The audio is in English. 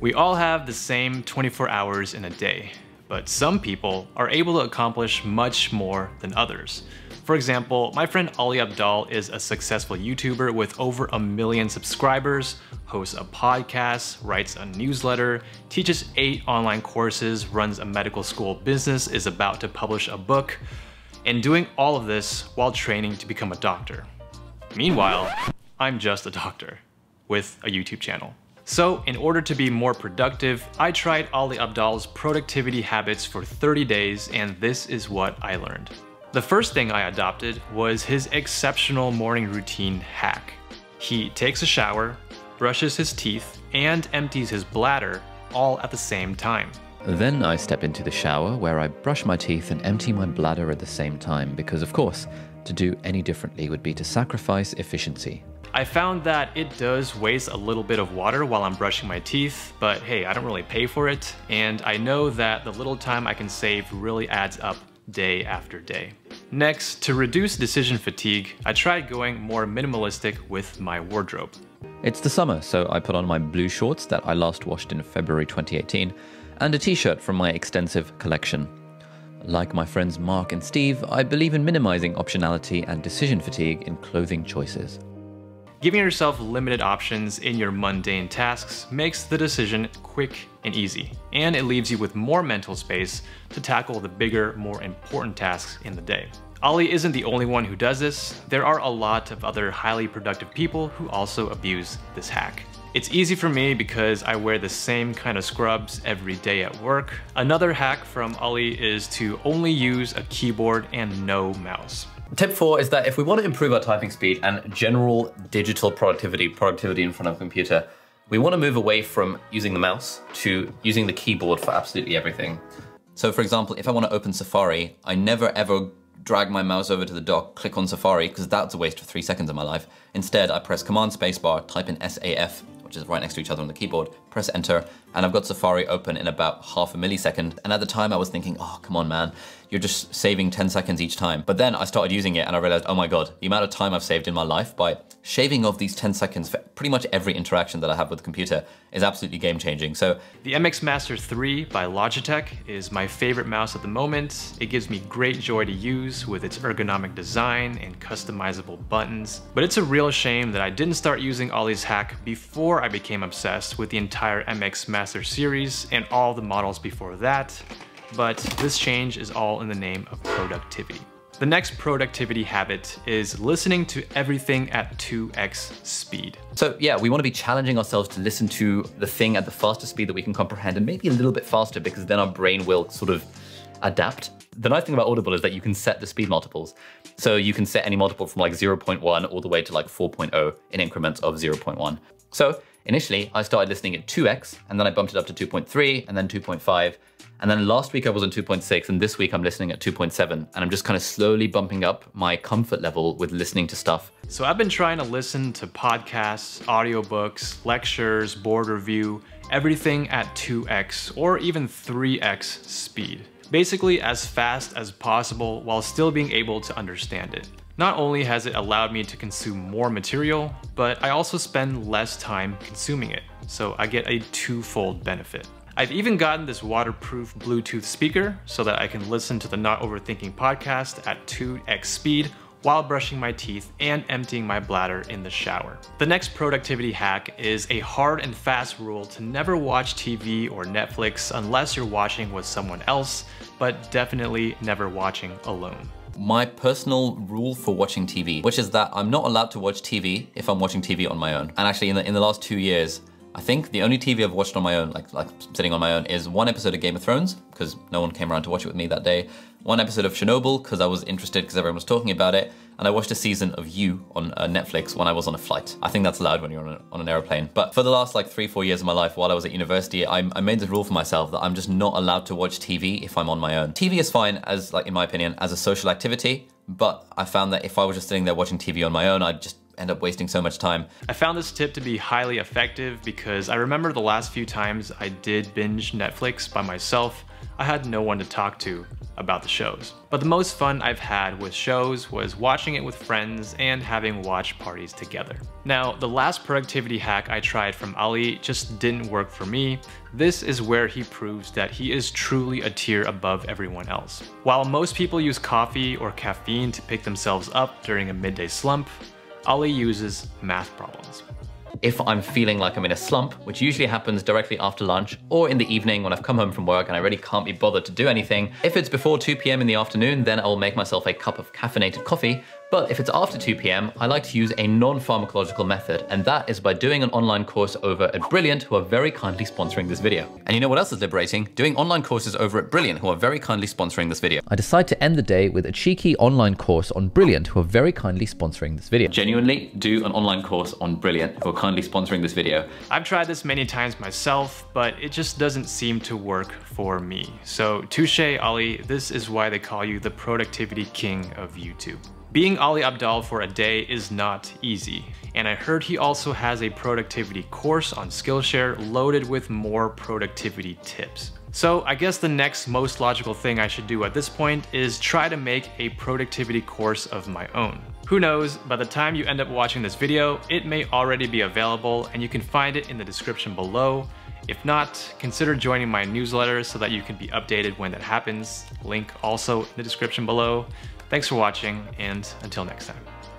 We all have the same 24 hours in a day, but some people are able to accomplish much more than others. For example, my friend Ali Abdaal is a successful YouTuber with over 1 million subscribers, hosts a podcast, writes a newsletter, teaches 8 online courses, runs a medical school business, is about to publish a book, and doing all of this while training to become a doctor. Meanwhile, I'm just a doctor with a YouTube channel. So in order to be more productive, I tried Ali Abdaal's productivity habits for 30 days, and this is what I learned. The first thing I adopted was his exceptional morning routine hack. He takes a shower, brushes his teeth, and empties his bladder all at the same time. Then I step into the shower where I brush my teeth and empty my bladder at the same time because, of course, to do any differently would be to sacrifice efficiency. I found that it does waste a little bit of water while I'm brushing my teeth, but hey, I don't really pay for it, and I know that the little time I can save really adds up day after day. Next, to reduce decision fatigue, I tried going more minimalistic with my wardrobe. It's the summer, so I put on my blue shorts that I last washed in February 2018, and a t-shirt from my extensive collection. Like my friends Mark and Steve, I believe in minimizing optionality and decision fatigue in clothing choices. Giving yourself limited options in your mundane tasks makes the decision quick and easy, and it leaves you with more mental space to tackle the bigger, more important tasks in the day. Ali isn't the only one who does this. There are a lot of other highly productive people who also abuse this hack. It's easy for me because I wear the same kind of scrubs every day at work. Another hack from Ali is to only use a keyboard and no mouse. Tip 4 is that if we want to improve our typing speed and general digital productivity in front of a computer, we want to move away from using the mouse to using the keyboard for absolutely everything. So for example, if I want to open Safari, I never ever drag my mouse over to the dock, click on Safari, because that's a waste of 3 seconds of my life. Instead, I press Command Spacebar, type in SAF, which is right next to each other on the keyboard, press enter, and I've got Safari open in about half a millisecond. And at the time I was thinking, oh, come on, man, you're just saving 10 seconds each time. But then I started using it and I realized, oh my God, the amount of time I've saved in my life by shaving off these 10 seconds for pretty much every interaction that I have with the computer is absolutely game changing. So the MX Master 3 by Logitech is my favorite mouse at the moment. It gives me great joy to use with its ergonomic design and customizable buttons. But it's a real shame that I didn't start using Ali's hack before I became obsessed with the entire MX Master series and all the models before that. But this change is all in the name of productivity. The next productivity habit is listening to everything at 2x speed. So yeah, we want to be challenging ourselves to listen to the thing at the fastest speed that we can comprehend, and maybe a little bit faster, because then our brain will sort of adapt. The nice thing about Audible is that you can set the speed multiples. So you can set any multiple from like 0.1 all the way to like 4.0 in increments of 0.1. So initially I started listening at 2x, and then I bumped it up to 2.3 and then 2.5. And then last week I was on 2.6, and this week I'm listening at 2.7, and I'm just kind of slowly bumping up my comfort level with listening to stuff. So I've been trying to listen to podcasts, audiobooks, lectures, board review, everything at 2x or even 3x speed. Basically as fast as possible while still being able to understand it. Not only has it allowed me to consume more material, but I also spend less time consuming it, so I get a twofold benefit. I've even gotten this waterproof Bluetooth speaker so that I can listen to the Not Overthinking podcast at 2x speed while brushing my teeth and emptying my bladder in the shower. The next productivity hack is a hard and fast rule to never watch TV or Netflix unless you're watching with someone else, but definitely never watching alone. My personal rule for watching TV, which is that I'm not allowed to watch TV if I'm watching TV on my own. And actually in the last 2 years, I think the only TV I've watched on my own, like sitting on my own, is one episode of Game of Thrones, because no one came around to watch it with me that day. One episode of Chernobyl, because I was interested because everyone was talking about it. And I watched a season of You on Netflix when I was on a flight. I think that's allowed when you're on an airplane. But for the last like 3-4 years of my life while I was at university, I made this rule for myself that I'm just not allowed to watch TV if I'm on my own. TV is fine as, like, in my opinion, as a social activity. But I found that if I was just sitting there watching TV on my own, I'd just end up wasting so much time. I found this tip to be highly effective because I remember the last few times I did binge Netflix by myself, I had no one to talk to about the shows. But the most fun I've had with shows was watching it with friends and having watch parties together. Now, the last productivity hack I tried from Ali just didn't work for me. This is where he proves that he is truly a tier above everyone else. While most people use coffee or caffeine to pick themselves up during a midday slump, Ali uses math problems. If I'm feeling like I'm in a slump, which usually happens directly after lunch or in the evening when I've come home from work and I really can't be bothered to do anything, if it's before 2 p.m. in the afternoon, then I will make myself a cup of caffeinated coffee. But if it's after 2 p.m., I like to use a non-pharmacological method, and that is by doing an online course over at Brilliant, who are very kindly sponsoring this video. And you know what else is liberating? Doing online courses over at Brilliant, who are very kindly sponsoring this video. I decide to end the day with a cheeky online course on Brilliant, who are very kindly sponsoring this video. Genuinely do an online course on Brilliant, who are kindly sponsoring this video. I've tried this many times myself, but it just doesn't seem to work for me. So touche, Ali, this is why they call you the productivity king of YouTube. Being Ali Abdaal for a day is not easy, and I heard he also has a productivity course on Skillshare loaded with more productivity tips. So I guess the next most logical thing I should do at this point is try to make a productivity course of my own. Who knows, by the time you end up watching this video, it may already be available and you can find it in the description below. If not, consider joining my newsletter so that you can be updated when that happens. Link also in the description below. Thanks for watching, and until next time.